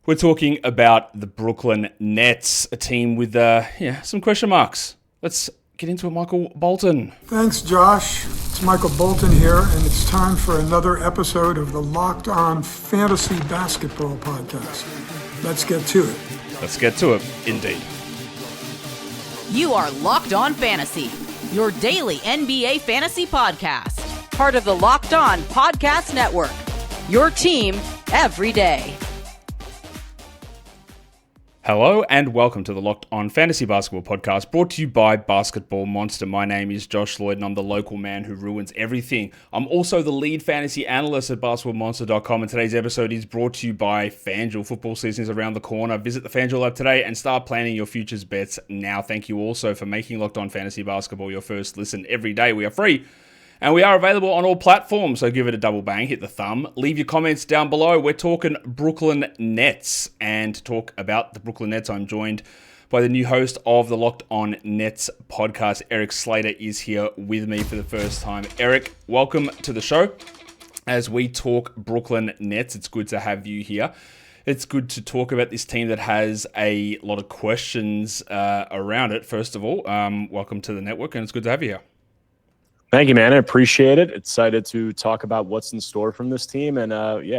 We're talking about the Brooklyn Nets, a team with some question marks. Let's get into it, Michael Bolton. Thanks, Josh. It's Michael Bolton here, and it's time for another episode of the Locked On Fantasy Basketball Podcast. Let's get to it. Let's get to it, indeed. You are Locked On Fantasy, your daily NBA fantasy podcast. Part of the Locked On Podcast Network, your team every day. Hello and welcome to the Locked On Fantasy Basketball Podcast, brought to you by Basketball Monster. My name is Josh Lloyd and I'm the local man who ruins everything. I'm also the lead fantasy analyst at basketballmonster.com, and today's episode is brought to you by FanDuel. Football season is around the corner. Visit the FanDuel app today and start planning your futures bets now. Thank you also for making Locked On Fantasy Basketball your first listen every day. We are free. And we are available on all platforms, so give it a double bang, hit the thumb. Leave your comments down below. We're talking Brooklyn Nets. And to talk about the Brooklyn Nets, I'm joined by the new host of the Locked On Nets podcast. Erik Slater is here with me for the first time. Erik, welcome to the show. As we talk Brooklyn Nets, it's good to have you here. It's good to talk about this team that has a lot of questions around it. First of all, welcome to the network, and it's good to have you here. Thank you, man. I appreciate it. Excited to talk about what's in store from this team and,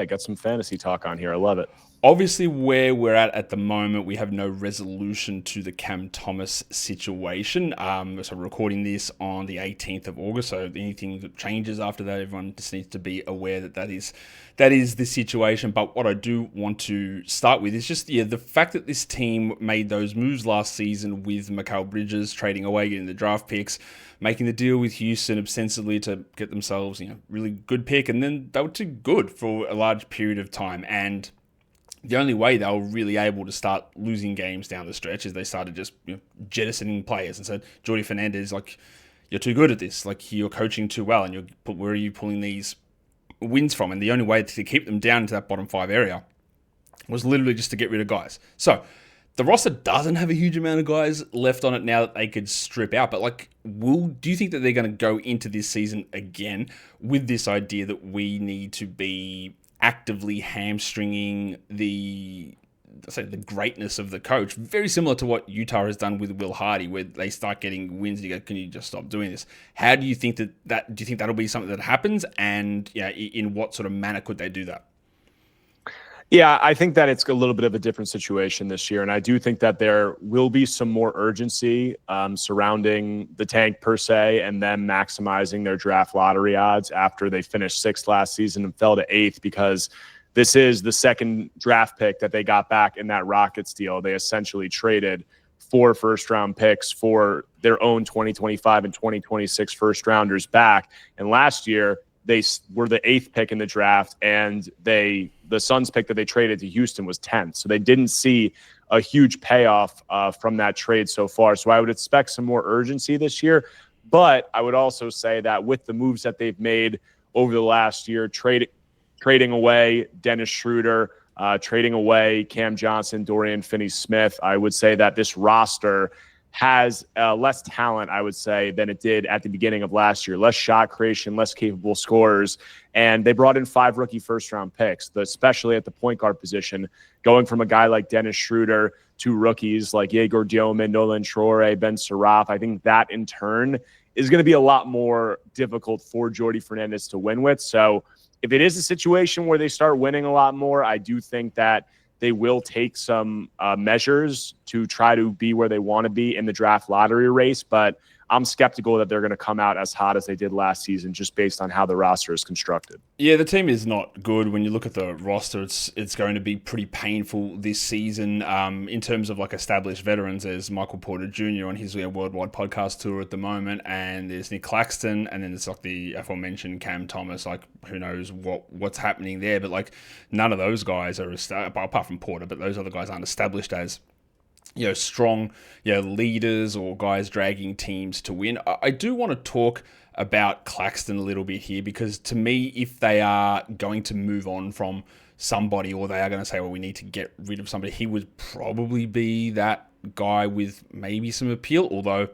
got some fantasy talk on here. I love it. Obviously, where we're at the moment, we have no resolution to the Cam Thomas situation. So we're recording this on the 18th of August, so anything that changes after that, everyone just needs to be aware that is the situation. But what I do want to start with is just the fact that this team made those moves last season with Mikal Bridges, trading away, getting the draft picks, making the deal with Houston ostensibly to get themselves really good pick, and then they were too good for a large period of time. And the only way they were really able to start losing games down the stretch is they started just jettisoning players and said, Jordi Fernandez, you're too good at this. You're coaching too well, and where are you pulling these wins from? And the only way to keep them down into that bottom five area was literally just to get rid of guys. So the roster doesn't have a huge amount of guys left on it now that they could strip out. But do you think that they're going to go into this season again with this idea that we need to be actively hamstringing the greatness of the coach? Very similar to what Utah has done with Will Hardy, where they start getting wins and you go, can you just stop doing this? How do you think do you think that'll be something that happens? And in what sort of manner could they do that? Yeah, I think that it's a little bit of a different situation this year. And I do think that there will be some more urgency surrounding the tank per se, and them maximizing their draft lottery odds after they finished sixth last season and fell to eighth, because this is the second draft pick that they got back in that Rockets deal. They essentially traded 4 first-round picks for their own 2025 and 2026 first-rounders back. And last year, they were the 8th pick in the draft, and the Suns pick that they traded to Houston was 10th. So they didn't see a huge payoff from that trade so far. So I would expect some more urgency this year. But I would also say that with the moves that they've made over the last year, trading away Dennis Schroeder, trading away Cam Johnson, Dorian Finney-Smith, I would say that this roster has less talent, I would say, than it did at the beginning of last year. Less shot creation, less capable scorers. And they brought in 5 rookie first-round picks, especially at the point guard position, going from a guy like Dennis Schroeder to rookies like Yegor Dioman, Nolan Traore, Ben Surratt. I think that, in turn, is going to be a lot more difficult for Jordi Fernandez to win with. So if it is a situation where they start winning a lot more, I do think that they will take some measures to try to be where they want to be in the draft lottery race. But I'm skeptical that they're going to come out as hot as they did last season, just based on how the roster is constructed. Yeah, the team is not good. When you look at the roster, it's going to be pretty painful this season. In terms of established veterans, there's Michael Porter Jr. on his worldwide podcast tour at the moment, and there's Nick Claxton, and then it's the aforementioned Cam Thomas. Who knows what's happening there? But none of those guys are apart from Porter, but those other guys aren't established as strong, leaders or guys dragging teams to win. I do want to talk about Claxton a little bit here, because to me, if they are going to move on from somebody, or they are going to say, well, we need to get rid of somebody, he would probably be that guy with maybe some appeal. Although,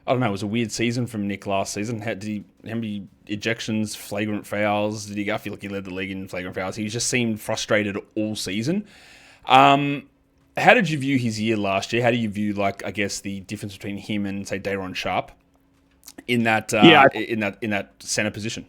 I don't know, it was a weird season from Nick last season. How many ejections, flagrant fouls did he go? I feel like he led the league in flagrant fouls. He just seemed frustrated all season. How did you view his year last year? How do you view, like, I guess, the difference between him and, say, Day'Ron Sharpe in that in that center position?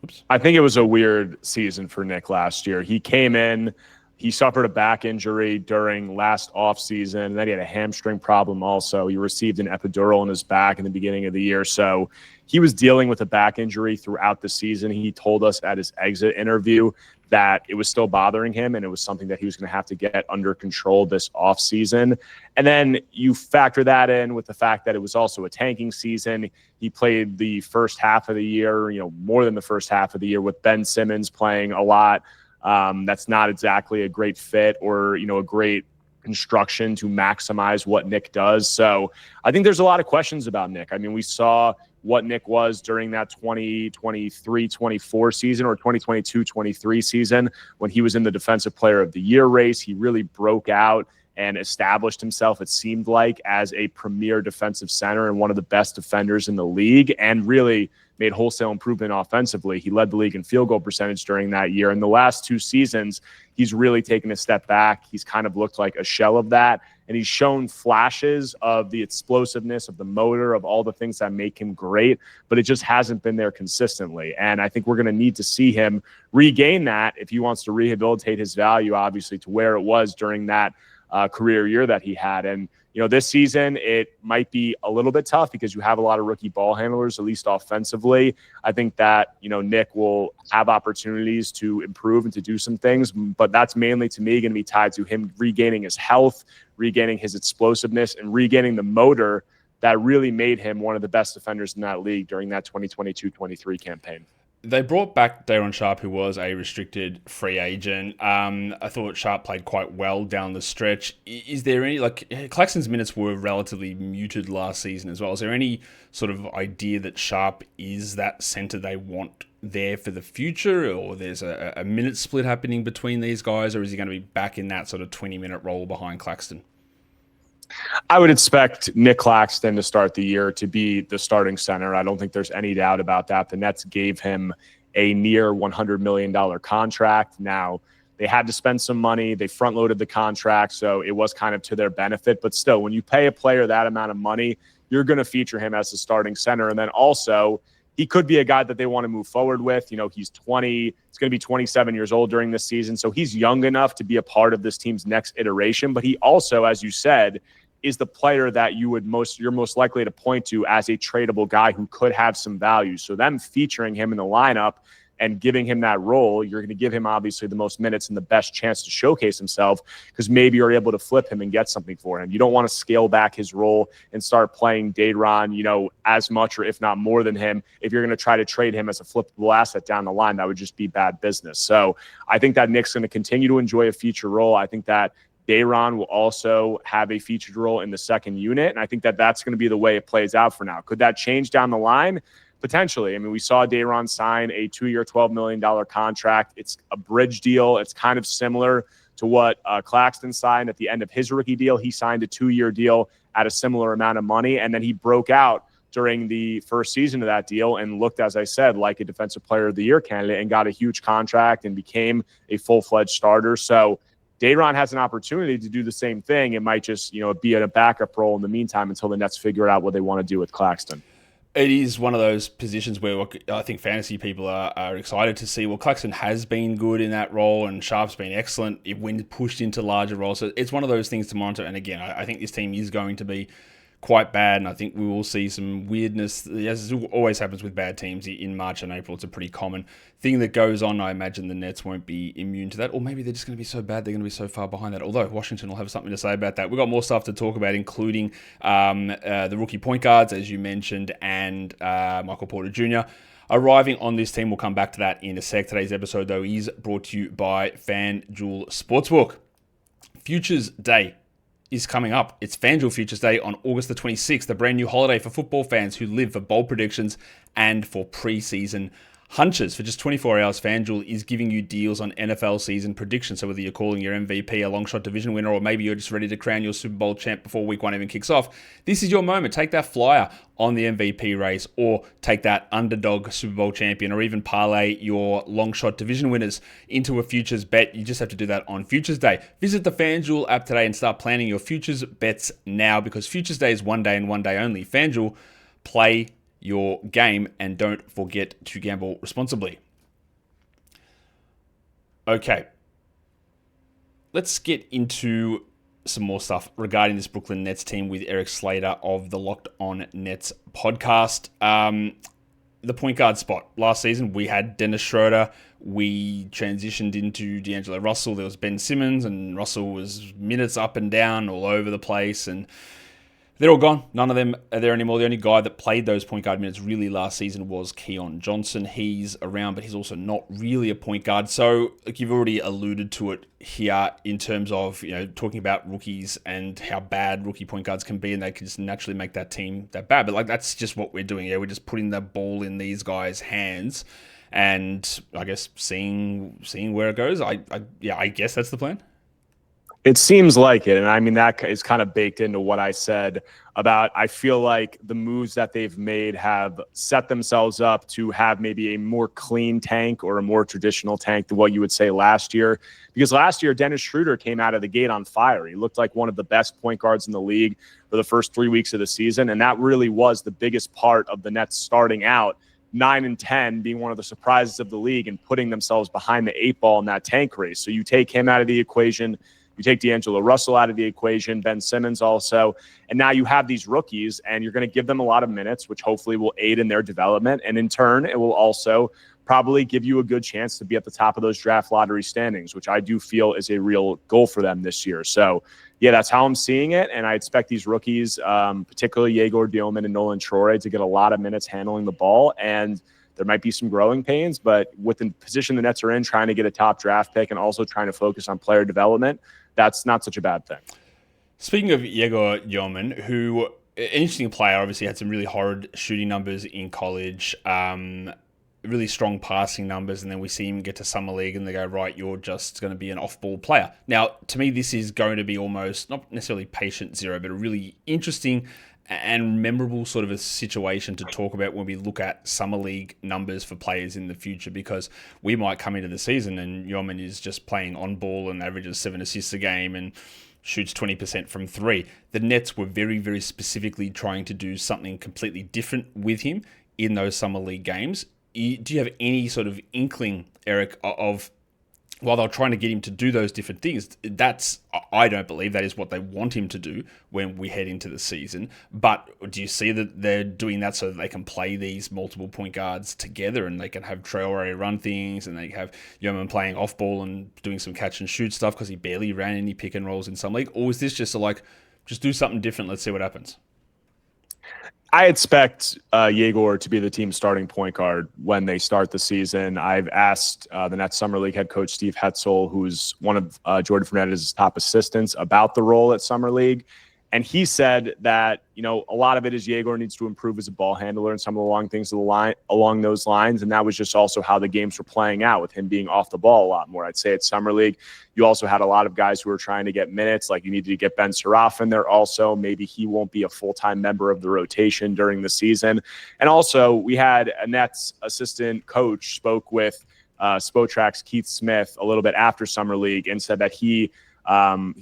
Oops. I think it was a weird season for Nick last year. He came in, he suffered a back injury during last offseason, and then he had a hamstring problem also. He received an epidural in his back in the beginning of the year. So he was dealing with a back injury throughout the season. He told us at his exit interview that it was still bothering him, and it was something that he was going to have to get under control this offseason. And then you factor that in with the fact that it was also a tanking season. He played the first half of the year, more than the first half of the year, with Ben Simmons playing a lot. That's not exactly a great fit or, a great construction to maximize what Nick does. So I think there's a lot of questions about Nick. I mean, we saw what Nick was during that 2023-24 season or 2022-23 season when he was in the Defensive Player of the Year race. He really broke out and established himself, it seemed like, as a premier defensive center and one of the best defenders in the league, and really made wholesale improvement offensively. He led the league in field goal percentage during that year. In the last two seasons, he's really taken a step back. He's kind of looked like a shell of that, and he's shown flashes of the explosiveness, of the motor, of all the things that make him great, but it just hasn't been there consistently. And I think we're going to need to see him regain that if he wants to rehabilitate his value, obviously, to where it was during that career year that he had. And, this season, it might be a little bit tough because you have a lot of rookie ball handlers, at least offensively. I think that, Nick will have opportunities to improve and to do some things, but that's mainly, to me, going to be tied to him regaining his health, regaining his explosiveness, and regaining the motor that really made him one of the best defenders in that league during that 2022-23 campaign. They brought back Day'Ron Sharpe, who was a restricted free agent. I thought Sharpe played quite well down the stretch. Is there any, Claxton's minutes were relatively muted last season as well. Is there any sort of idea that Sharpe is that center they want there for the future, or there's a minute split happening between these guys, or is he going to be back in that sort of 20-minute role behind Claxton? I would expect Nick Claxton to start the year to be the starting center. I don't think there's any doubt about that. The Nets gave him a near $100 million contract. Now, they had to spend some money. They front-loaded the contract, so it was kind of to their benefit. But still, when you pay a player that amount of money, you're going to feature him as the starting center. And then also, he could be a guy that they want to move forward with. He's 20. He's going to be 27 years old during this season. So he's young enough to be a part of this team's next iteration. But he also, as you said, is the player that you're most likely to point to as a tradable guy who could have some value. So them featuring him in the lineup and giving him that role, you're going to give him obviously the most minutes and the best chance to showcase himself, because maybe you're able to flip him and get something for him. You don't want to scale back his role and start playing Day'Ron, as much or if not more than him. If you're going to try to trade him as a flippable asset down the line, that would just be bad business. So I think that Nick's going to continue to enjoy a feature role. I think that Day'Ron will also have a featured role in the second unit, and I think that that's going to be the way it plays out for now. Could that change down the line? Potentially. I mean, we saw Day'Ron sign a 2-year, $12 million contract. It's a bridge deal. It's kind of similar to what Claxton signed at the end of his rookie deal. He signed a 2-year deal at a similar amount of money, and then he broke out during the first season of that deal and looked, as I said, like a Defensive Player of the Year candidate and got a huge contract and became a full-fledged starter. So Day'Ron has an opportunity to do the same thing. It might just, be in a backup role in the meantime until the Nets figure out what they want to do with Claxton. It is one of those positions where I think fantasy people are excited to see. Well, Claxton has been good in that role, and Sharpe's been excellent when pushed into larger roles. So it's one of those things to monitor. And again, I think this team is going to be quite bad, and I think we will see some weirdness, as always happens with bad teams in March and April. It's a pretty common thing that goes on. I imagine the Nets won't be immune to that, or maybe they're just going to be so bad they're going to be so far behind that, although Washington will have something to say about that. We've got more stuff to talk about, including the rookie point guards, as you mentioned, and Michael Porter Jr. arriving on this team. We'll come back to that in a sec. Today's episode, though, is brought to you by FanDuel Sportsbook. Futures Day is coming up. It's FanDuel Futures Day on August the 26th, a brand new holiday for football fans who live for bold predictions and for preseason Hunches, for just 24 hours, FanDuel is giving you deals on NFL season predictions. So whether you're calling your MVP a long shot division winner, or maybe you're just ready to crown your Super Bowl champ before week 1 even kicks off, this is your moment. Take that flyer on the MVP race, or take that underdog Super Bowl champion, or even parlay your long shot division winners into a futures bet. You just have to do that on Futures Day. Visit the FanDuel app today and start planning your futures bets now, because Futures Day is one day and one day only. FanDuel, play your game, and don't forget to gamble responsibly. Okay, let's get into some more stuff regarding this Brooklyn Nets team with Erik Slater of the Locked On Nets podcast. The point guard spot. Last season, we had Dennis Schroeder. We transitioned into D'Angelo Russell. There was Ben Simmons, and Russell was minutes up and down all over the place, and they're all gone. None of them are there anymore. The only guy that played those point guard minutes really last season was Keon Johnson. He's around, but he's also not really a point guard. So, like, you've already alluded to it here in terms of, talking about rookies and how bad rookie point guards can be, and they can just naturally make that team that bad. But that's just what we're doing here. We're just putting the ball in these guys' hands, and I guess seeing where it goes. I guess that's the plan. It seems like it. And I mean, that is kind of baked into what I said about, I feel like the moves that they've made have set themselves up to have maybe a more clean tank, or a more traditional tank than what you would say last year. Because last year, Dennis Schroeder came out of the gate on fire. He looked like one of the best point guards in the league for the first 3 weeks of the season. And that really was the biggest part of the Nets starting out 9-10, being one of the surprises of the league and putting themselves behind the 8 ball in that tank race. So you take him out of the equation. You take D'Angelo Russell out of the equation, Ben Simmons also, and now you have these rookies, and you're going to give them a lot of minutes, which hopefully will aid in their development. And in turn, it will also probably give you a good chance to be at the top of those draft lottery standings, which I do feel is a real goal for them this year. So, yeah, that's how I'm seeing it. And I expect these rookies, particularly Yegor Dioman and Nolan Traore, to get a lot of minutes handling the ball. And there might be some growing pains, but with the position the Nets are in, trying to get a top draft pick and also trying to focus on player development, that's not such a bad thing. Speaking of Yegor Dioman, who, an interesting player, obviously had some really horrid shooting numbers in college, really strong passing numbers, and then we see him get to Summer League and they go, right, you're just going to be an off-ball player. Now, to me, this is going to be almost, not necessarily patient zero, but a really interesting and memorable sort of a situation to talk about when we look at Summer League numbers for players in the future, because we might come into the season and Yeoman is just playing on ball and averages 7 assists a game and shoots 20% from 3. The Nets were very, very specifically trying to do something completely different with him in those Summer League games. Do you have any sort of inkling, Eric, of, while they're trying to get him to do those different things, I don't believe that is what they want him to do when we head into the season. But do you see that they're doing that so that they can play these multiple point guards together, and they can have Traore run things, and they have Yeoman playing off ball and doing some catch and shoot stuff because he barely ran any pick and rolls in some league? Or is this just just do something different, let's see what happens? I expect Yegor to be the team's starting point guard when they start the season. I've asked the Nets Summer League head coach Steve Hetzel, who's one of Jordan Fernandez's top assistants, about the role at Summer League. And he said that, a lot of it is Yegor needs to improve as a ball handler and some of the long things along those lines. And that was just also how the games were playing out, with him being off the ball a lot more. I'd say at Summer League, you also had a lot of guys who were trying to get minutes. Like, you needed to get Ben Suraf in there also. Maybe he won't be a full-time member of the rotation during the season. And also, we had a Nets assistant coach spoke with Spotrack's Keith Smith a little bit after Summer League and said that he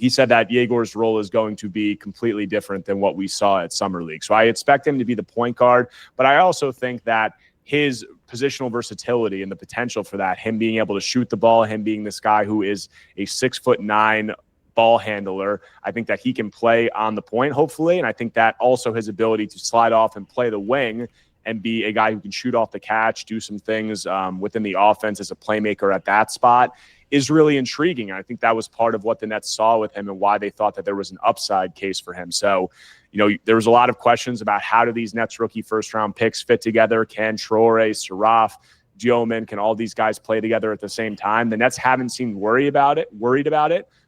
said that Yegor's role is going to be completely different than what we saw at Summer League. So I expect him to be the point guard, but I also think that his positional versatility and the potential for that, him being able to shoot the ball, him being this guy who is a 6'9" ball handler, I think that he can play on the point, hopefully. And I think that also his ability to slide off and play the wing and be a guy who can shoot off the catch, do some things within the offense as a playmaker at that spot, is really intriguing. I think that was part of what the Nets saw with him and why they thought that there was an upside case for him. So, there was a lot of questions about how do these Nets rookie first-round picks fit together? Can Traore, Suraf, Dioman, can all these guys play together at the same time? The Nets haven't seemed worried about it.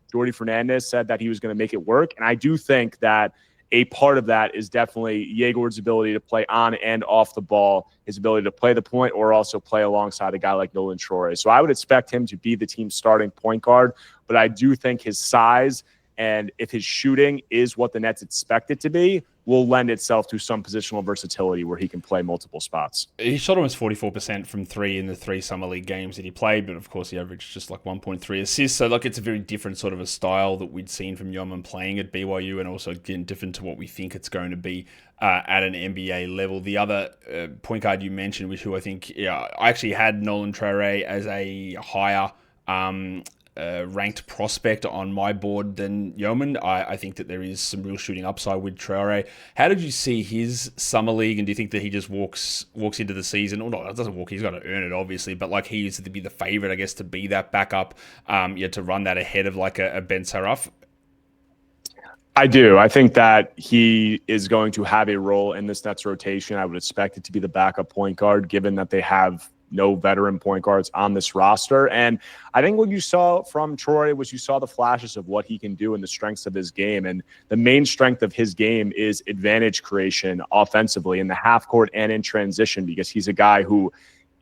Jordy Fernandez said that he was going to make it work. And I do think that a part of that is definitely Yegor's ability to play on and off the ball, his ability to play the point or also play alongside a guy like Nolan Troy. So I would expect him to be the team's starting point guard, but I do think his size and if his shooting is what the Nets expect it to be, will lend itself to some positional versatility where he can play multiple spots. He shot almost 44% from three in the 3 summer league games that he played, but of course he averaged just like 1.3 assists. So like it's a very different sort of a style that we'd seen from Yeoman playing at BYU, and also again different to what we think it's going to be at an NBA level. The other point guard you mentioned, which who I think I actually had Nolan Traore as a higher ranked prospect on my board than Yeoman. I think that there is some real shooting upside with Traore. How did you see his summer league, and do you think that he just walks into the season? Or no, it doesn't walk. He's got to earn it, obviously. But like he used to be the favorite, I guess, to be that backup, to run that ahead of like a Ben Saraf. I do. I think that he is going to have a role in this Nets rotation. I would expect it to be the backup point guard, given that they have no veteran point guards on this roster. And I think what you saw from Troy was you saw the flashes of what he can do and the strengths of his game. And the main strength of his game is advantage creation offensively in the half court and in transition, because he's a guy who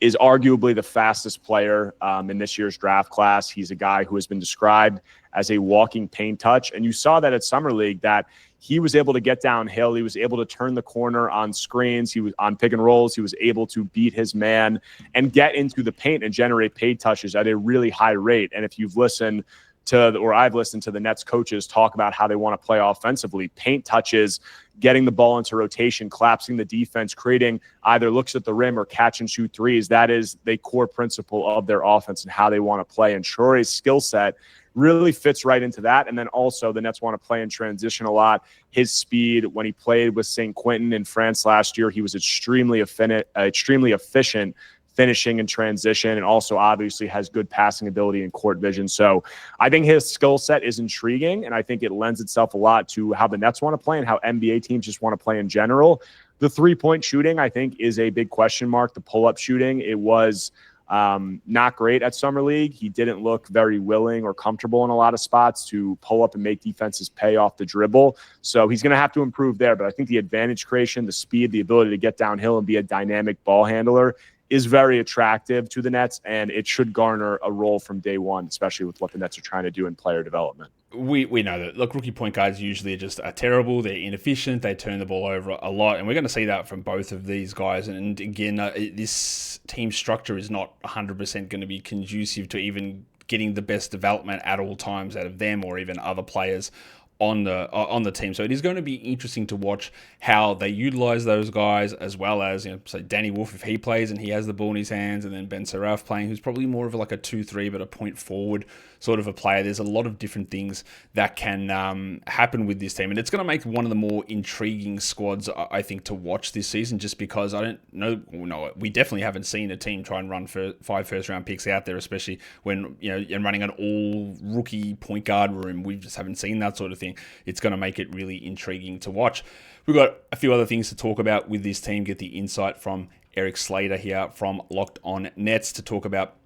is arguably the fastest player in this year's draft class. He's a guy who has been described as a walking paint touch. And you saw that at Summer League, that he was able to get downhill. He was able to turn the corner on screens. He was on pick and rolls. He was able to beat his man and get into the paint and generate paint touches at a really high rate. And if you've listened to, or I've listened to the Nets coaches talk about how they want to play offensively, paint touches, getting the ball into rotation, collapsing the defense, creating either looks at the rim or catch and shoot threes. That is the core principle of their offense and how they want to play. And Troy's skill set really fits right into that. And then also the Nets want to play in transition a lot. His speed, when he played with St. Quentin in France last year, he was extremely efficient finishing in transition, and also obviously has good passing ability and court vision. So I think his skill set is intriguing, and I think it lends itself a lot to how the Nets want to play and how NBA teams just want to play in general. The three-point shooting, I think, is a big question mark. The pull-up shooting, it was not great at Summer League. He didn't look very willing or comfortable in a lot of spots to pull up and make defenses pay off the dribble. So he's going to have to improve there. But I think the advantage creation, the speed, the ability to get downhill and be a dynamic ball handler is very attractive to the Nets, and it should garner a role from day one, especially with what the Nets are trying to do in player development. We know that. Look, rookie point guards usually are terrible. They're inefficient. They turn the ball over a lot, and we're going to see that from both of these guys. And again, this team structure is not 100% going to be conducive to even getting the best development at all times out of them or even other players on the team. So it is going to be interesting to watch how they utilize those guys, as well as, say Danny Wolf, if he plays and he has the ball in his hands, and then Ben Saraf playing, who's probably more of like a 2-3 but a point forward sort of a player. There's a lot of different things that can happen with this team, and it's going to make one of the more intriguing squads, I think, to watch this season, just because I don't know, we definitely haven't seen a team try and run for 5 first-round picks out there, especially when, and running an all-rookie point guard room. We just haven't seen that sort of thing. It's going to make it really intriguing to watch. We've got a few other things to talk about with this team. Get the insight from Erik Slater here from Locked On Nets to talk about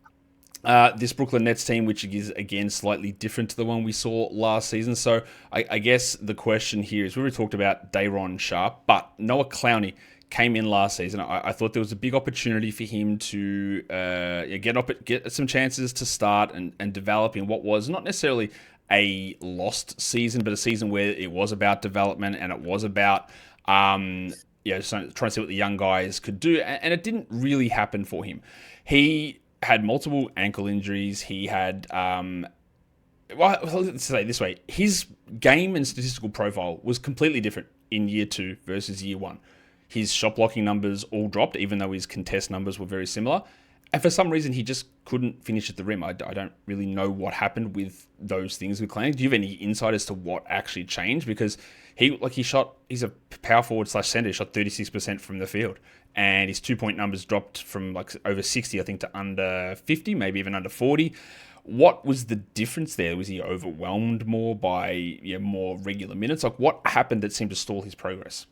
this Brooklyn Nets team, which is, again, slightly different to the one we saw last season. So I guess the question here is, we already talked about Day'Ron Sharpe, but Noah Clowney came in last season. I thought there was a big opportunity for him to get some chances to start and develop in what was not necessarily a lost season, but a season where it was about development and it was about trying to see what the young guys could do, and it didn't really happen for him. He had multiple ankle injuries. He had, let's say it this way, his game and statistical profile was completely different in year 2 versus year 1. His shot blocking numbers all dropped, even though his contest numbers were very similar. And for some reason, he just couldn't finish at the rim. I don't really know what happened with those things with Clowney. Do you have any insight as to what actually changed? Because he's a power forward / center. He shot 36% from the field, and his 2-point numbers dropped from like over 60, I think, to under 50, maybe even under 40. What was the difference there? Was he overwhelmed more by more regular minutes? Like, what happened that seemed to stall his progress?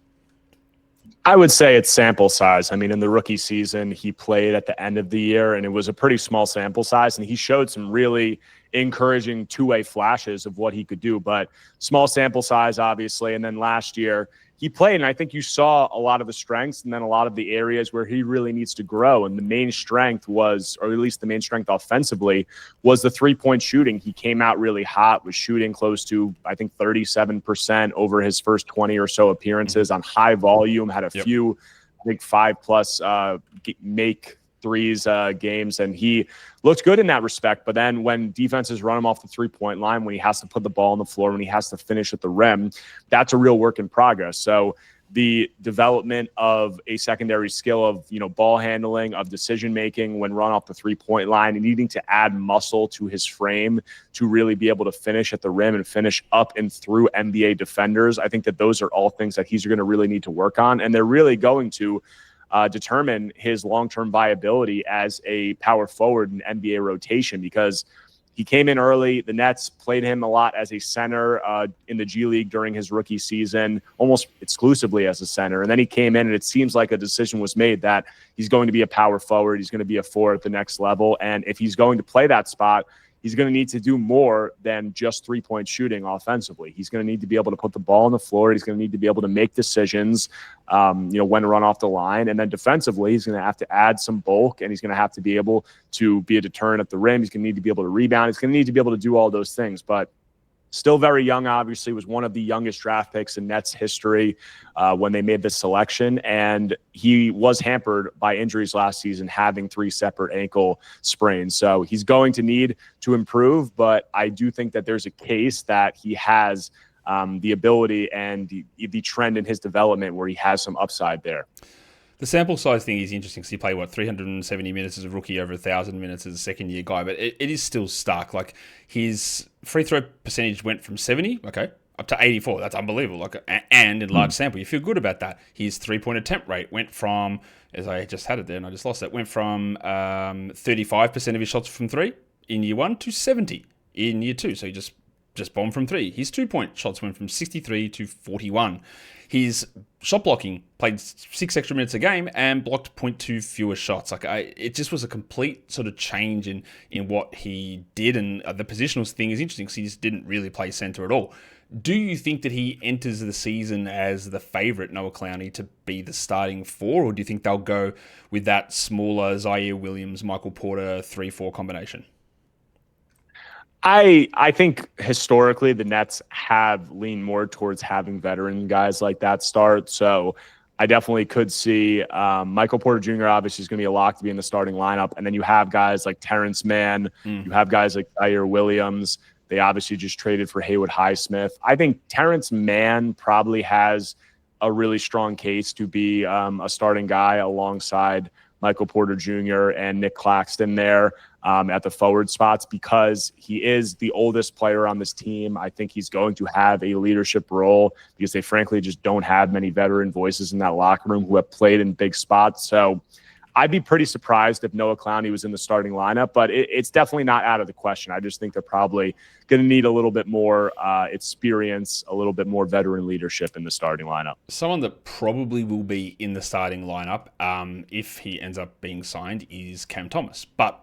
I would say it's sample size. I mean, in the rookie season, he played at the end of the year, and it was a pretty small sample size, and he showed some really encouraging two-way flashes of what he could do, but small sample size, obviously. And then last year, he played, and I think you saw a lot of the strengths and then a lot of the areas where he really needs to grow. And the main strength was, or at least the main strength offensively, was the three-point shooting. He came out really hot, was shooting close to, I think, 37% over his first 20 or so appearances on high volume, had a few, I think, 5+ make threes games, and he looked good in that respect. But then when defenses run him off the three-point line, when he has to put the ball on the floor, when he has to finish at the rim, that's a real work in progress. So the development of a secondary skill of, ball handling, of decision making when run off the three-point line, and needing to add muscle to his frame to really be able to finish at the rim and finish up and through NBA defenders, I think that those are all things that he's going to really need to work on, and they're really going to determine his long-term viability as a power forward in NBA rotation, because he came in early. The Nets played him a lot as a center in the G League during his rookie season, almost exclusively as a center. And then he came in, and it seems like a decision was made that he's going to be a power forward. He's going to be a four at the next level. And if he's going to play that spot, he's going to need to do more than just three-point shooting offensively. He's going to need to be able to put the ball on the floor. He's going to need to be able to make decisions, when to run off the line. And then defensively, he's going to have to add some bulk, and he's going to have to be able to be a deterrent at the rim. He's going to need to be able to rebound. He's going to need to be able to do all those things. But still very young, obviously, was one of the youngest draft picks in Nets history when they made this selection. And he was hampered by injuries last season, having 3 separate ankle sprains. So he's going to need to improve, but I do think that there's a case that he has the ability and the trend in his development where he has some upside there. The sample size thing is interesting because he played, 370 minutes as a rookie, over 1,000 minutes as a second-year guy, but it is still stark. Like, his free throw percentage went from 70, up to 84. That's unbelievable. And in large sample, you feel good about that. His three-point attempt rate went from, as I just had it there and I just lost it, went from 35% of his shots from three in year one to 70 in year two. So he just bombed from three. His two-point shots went from 63 to 41. His shot blocking, played 6 extra minutes a game and blocked 0.2 fewer shots. It just was a complete sort of change in what he did. And the positional thing is interesting because he just didn't really play center at all. Do you think that he enters the season as the favorite, Noah Clowney, to be the starting four, or do you think they'll go with that smaller Zaire Williams, Michael Porter 3-4 combination? I think historically the Nets have leaned more towards having veteran guys like that start. So I definitely could see Michael Porter Jr. obviously is going to be a lock to be in the starting lineup. And then you have guys like Terrence Mann. You have guys like Zaire Williams. They obviously just traded for Haywood Highsmith. I think Terrence Mann probably has a really strong case to be a starting guy alongside Michael Porter Jr. and Nick Claxton there at the forward spots, because he is the oldest player on this team. I think he's going to have a leadership role because they frankly just don't have many veteran voices in that locker room who have played in big spots. So I'd be pretty surprised if Noah Clowney was in the starting lineup, but it's definitely not out of the question. I just think they're probably going to need a little bit more experience, a little bit more veteran leadership in the starting lineup. Someone that probably will be in the starting lineup if he ends up being signed is Cam Thomas, but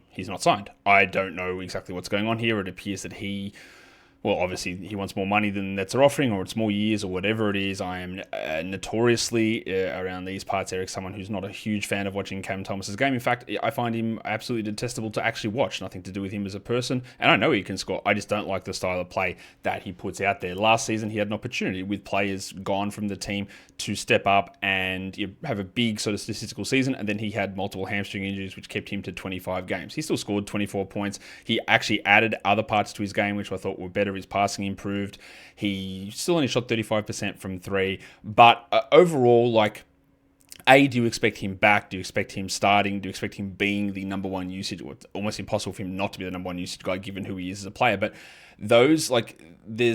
he's not signed. I don't know exactly what's going on here. It appears that obviously he wants more money than Nets are offering, or it's more years, or whatever it is. I am notoriously around these parts, Eric, someone who's not a huge fan of watching Cam Thomas's game. In fact, I find him absolutely detestable to actually watch. Nothing to do with him as a person. And I know he can score. I just don't like the style of play that he puts out there. Last season, he had an opportunity with players gone from the team to step up and have a big sort of statistical season. And then he had multiple hamstring injuries, which kept him to 25 games. He still scored 24 points. He actually added other parts to his game, which I thought were better. His passing improved. He still only shot 35% from three. But overall, do you expect him back? Do you expect him starting? Do you expect him being the number one usage? It's almost impossible for him not to be the number one usage guy given who he is as a player. But there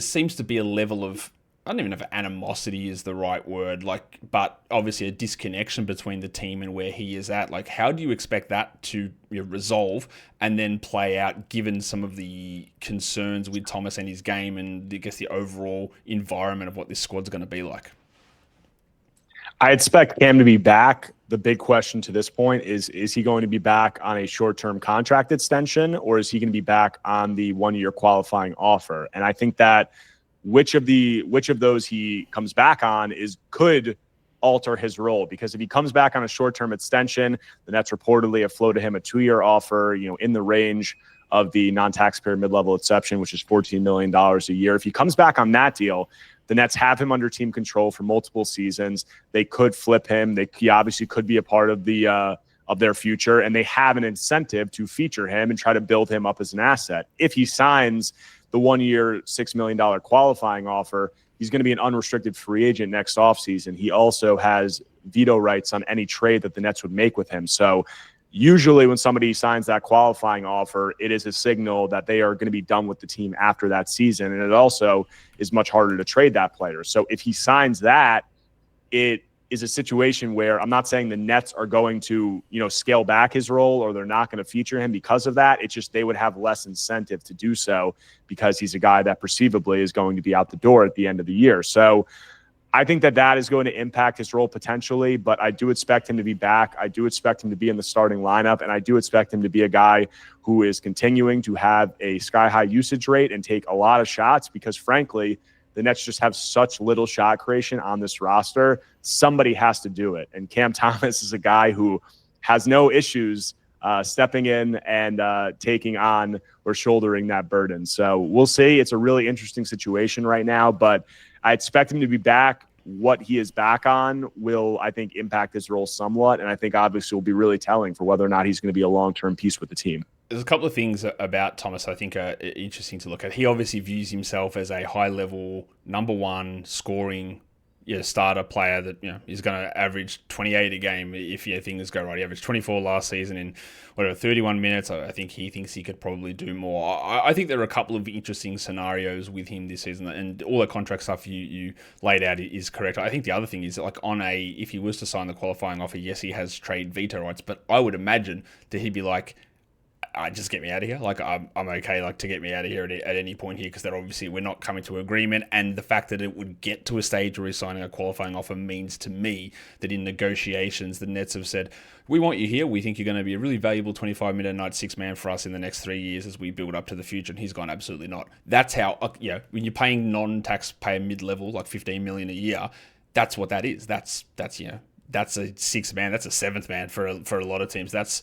seems to be a level of, I don't even know if animosity is the right word, but obviously a disconnection between the team and where he is at. How do you expect that to resolve and then play out given some of the concerns with Thomas and his game and I guess the overall environment of what this squad's going to be like? I expect Cam to be back. The big question to this point is he going to be back on a short-term contract extension, or is he going to be back on the 1-year qualifying offer? And I think that which of those he comes back on could alter his role, because if he comes back on a short-term extension, the Nets reportedly have floated him a 2-year offer, in the range of the non-taxpayer mid-level exception, which is $14 million a year. If he comes back on that deal, the Nets have him under team control for multiple seasons. They could flip him. He obviously could be a part of their future, and they have an incentive to feature him and try to build him up as an asset. If he signs the 1-year, $6 million qualifying offer, he's going to be an unrestricted free agent next offseason. He also has veto rights on any trade that the Nets would make with him. So usually when somebody signs that qualifying offer, it is a signal that they are going to be done with the team after that season. And it also is much harder to trade that player. So if he signs that, it is a situation where I'm not saying the Nets are going to, scale back his role or they're not going to feature him because of that. It's just they would have less incentive to do so because he's a guy that perceivably is going to be out the door at the end of the year. So I think that is going to impact his role potentially, but I do expect him to be back. I do expect him to be in the starting lineup, and I do expect him to be a guy who is continuing to have a sky-high usage rate and take a lot of shots because, frankly, the Nets just have such little shot creation on this roster. Somebody has to do it, and Cam Thomas is a guy who has no issues stepping in and taking on or shouldering that burden. So we'll see. It's a really interesting situation right now, but I expect him to be back. What he is back on will, I think, impact his role somewhat, and I think obviously will be really telling for whether or not he's going to be a long-term piece with the team. There's a couple of things about Thomas I think are interesting to look at. He obviously views himself as a high-level, number one scoring starter player that is going to average 28 a game if things go right. He averaged 24 last season in 31 minutes. I think he thinks he could probably do more. I think there are a couple of interesting scenarios with him this season, and all the contract stuff you laid out is correct. I think the other thing is, like, if he was to sign the qualifying offer, yes, he has trade veto rights, but I would imagine that he'd be like, just get me out of here. Like, I'm okay, like, to get me out of here at any point here, because that obviously we're not coming to agreement. And the fact that it would get to a stage where he's signing a qualifying offer means to me that in negotiations, the Nets have said, we want you here. We think you're going to be a really valuable 25-minute a night six-man for us in the next 3 years as we build up to the future. And he's gone, absolutely not. That's how, when you're paying non-taxpayer mid-level, like $15 million a year, that's what that is. That's a sixth man. That's a seventh man for a lot of teams. That's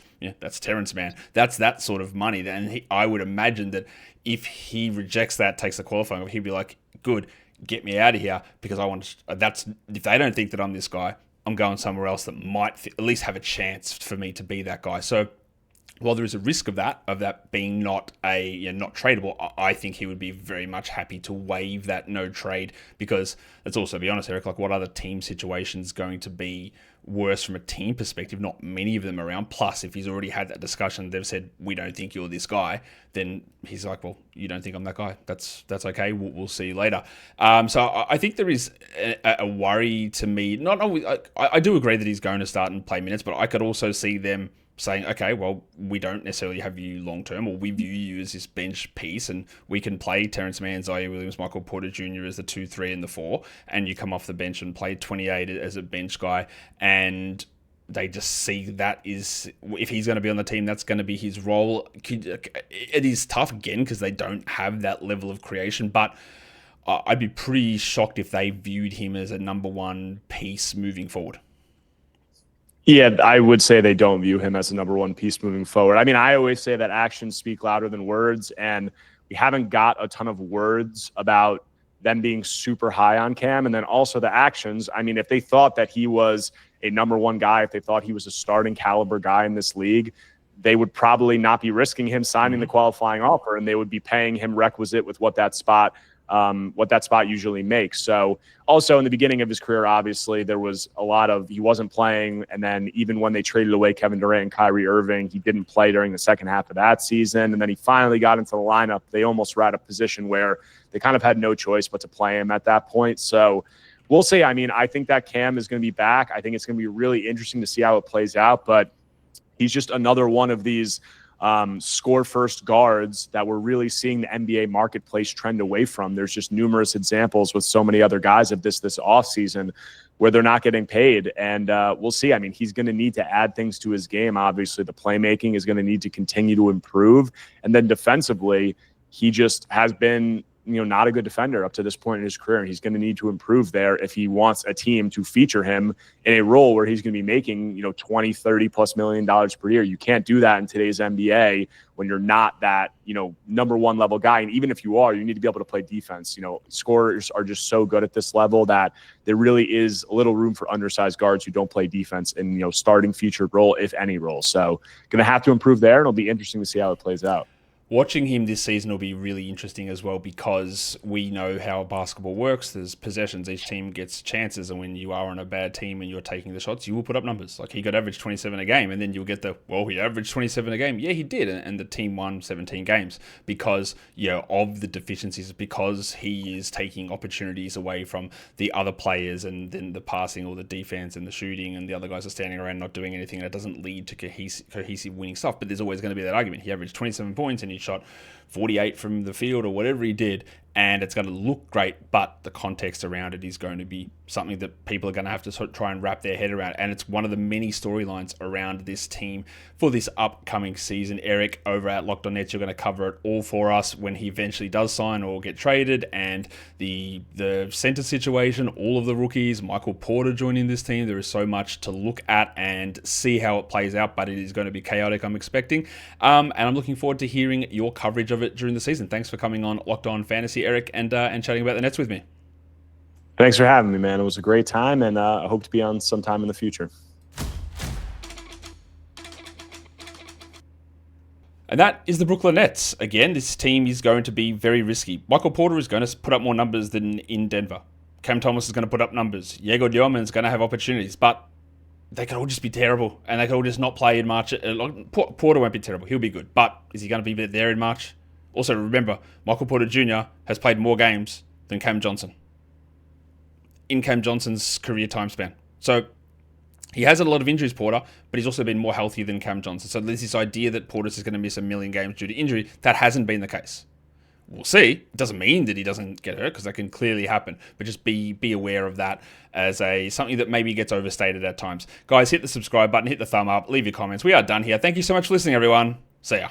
Terrence Mann. That's that sort of money. And I would imagine that if he rejects that, takes the qualifying, he'd be like, good, get me out of here, because if they don't think that I'm this guy, I'm going somewhere else that might at least have a chance for me to be that guy. So while there is a risk of that being not tradable, I think he would be very much happy to waive that no trade, because let's also be honest, Eric, like, what other team situation is going to be worse from a team perspective? Not many of them around. Plus, if he's already had that discussion, they've said, we don't think you're this guy, then he's like, well, you don't think I'm that guy. That's okay. We'll see you later. So I think there is a worry to me. I do agree that he's going to start and play minutes, but I could also see them saying, okay, well, we don't necessarily have you long-term, or we view you as this bench piece, and we can play Terrence Mann, Zaire Williams, Michael Porter Jr. as the 2, 3, and the 4, and you come off the bench and play 28 as a bench guy, and they just see that is, if he's going to be on the team, that's going to be his role. It is tough, again, because they don't have that level of creation, but I'd be pretty shocked if they viewed him as a number one piece moving forward. Yeah, I would say they don't view him as a number one piece moving forward. I mean, I always say that actions speak louder than words, and we haven't got a ton of words about them being super high on Cam. And then also the actions. I mean, if they thought that he was a number one guy, if they thought he was a starting caliber guy in this league, they would probably not be risking him signing the qualifying offer, and they would be paying him requisite with what that spot usually makes. So also in the beginning of his career, obviously there was a lot of, he wasn't playing. And then even when they traded away Kevin Durant and Kyrie Irving, he didn't play during the second half of that season. And then he finally got into the lineup. They almost were at a position where they kind of had no choice but to play him at that point. So we'll see. I mean, I think that Cam is going to be back. I think it's going to be really interesting to see how it plays out, but he's just another one of these score first guards that we're really seeing the NBA marketplace trend away from. There's just numerous examples with so many other guys of this offseason where they're not getting paid. And we'll see. I mean, he's going to need to add things to his game. Obviously, the playmaking is going to need to continue to improve. And then defensively, he just has been, not a good defender up to this point in his career. And he's going to need to improve there if he wants a team to feature him in a role where he's going to be making, 20, 30 plus $million per year. You can't do that in today's NBA when you're not that, number one level guy. And even if you are, you need to be able to play defense. Scorers are just so good at this level that there really is a little room for undersized guards who don't play defense in, starting featured role, if any role. So going to have to improve there, and it'll be interesting to see how it plays out. Watching him this season will be really interesting as well, because we know how basketball works. There's possessions. Each team gets chances, and when you are on a bad team and you're taking the shots, you will put up numbers. Like, he got average 27 a game, and then you'll get he averaged 27 a game. Yeah, he did, and the team won 17 games because, of the deficiencies, because he is taking opportunities away from the other players, and then the passing or the defense and the shooting, and the other guys are standing around not doing anything, and it doesn't lead to cohesive winning stuff. But there's always going to be that argument. He averaged 27 points and he shot 48 from the field or whatever he did, and it's going to look great, but the context around it is going to be something that people are going to have to sort of try and wrap their head around. And it's one of the many storylines around this team for this upcoming season. Erik, over at Locked On Nets, you're going to cover it all for us when he eventually does sign or get traded, and the center situation, all of the rookies, Michael Porter joining this team. There is so much to look at and see how it plays out, but it is going to be chaotic, I'm expecting. And I'm looking forward to hearing your coverage of it during the season. Thanks for coming on Locked On Fantasy, Erik, and chatting about the Nets with me. Thanks for having me, man. It was a great time, and I hope to be on sometime in the future. And that is the Brooklyn Nets. Again, this team is going to be very risky. Michael Porter is going to put up more numbers than in Denver. Cam Thomas is going to put up numbers. Diego Diamond is going to have opportunities, but they could all just be terrible, and they could all just not play in March. Porter won't be terrible. He'll be good, but is he going to be there in March? Also, remember, Michael Porter Jr. has played more games than Cam Johnson in Cam Johnson's career time span. So he has had a lot of injuries, Porter, but he's also been more healthy than Cam Johnson. So there's this idea that Porter's is going to miss a million games due to injury. That hasn't been the case. We'll see. It doesn't mean that he doesn't get hurt, because that can clearly happen. But just be aware of that as something that maybe gets overstated at times. Guys, hit the subscribe button, hit the thumb up, leave your comments. We are done here. Thank you so much for listening, everyone. See ya.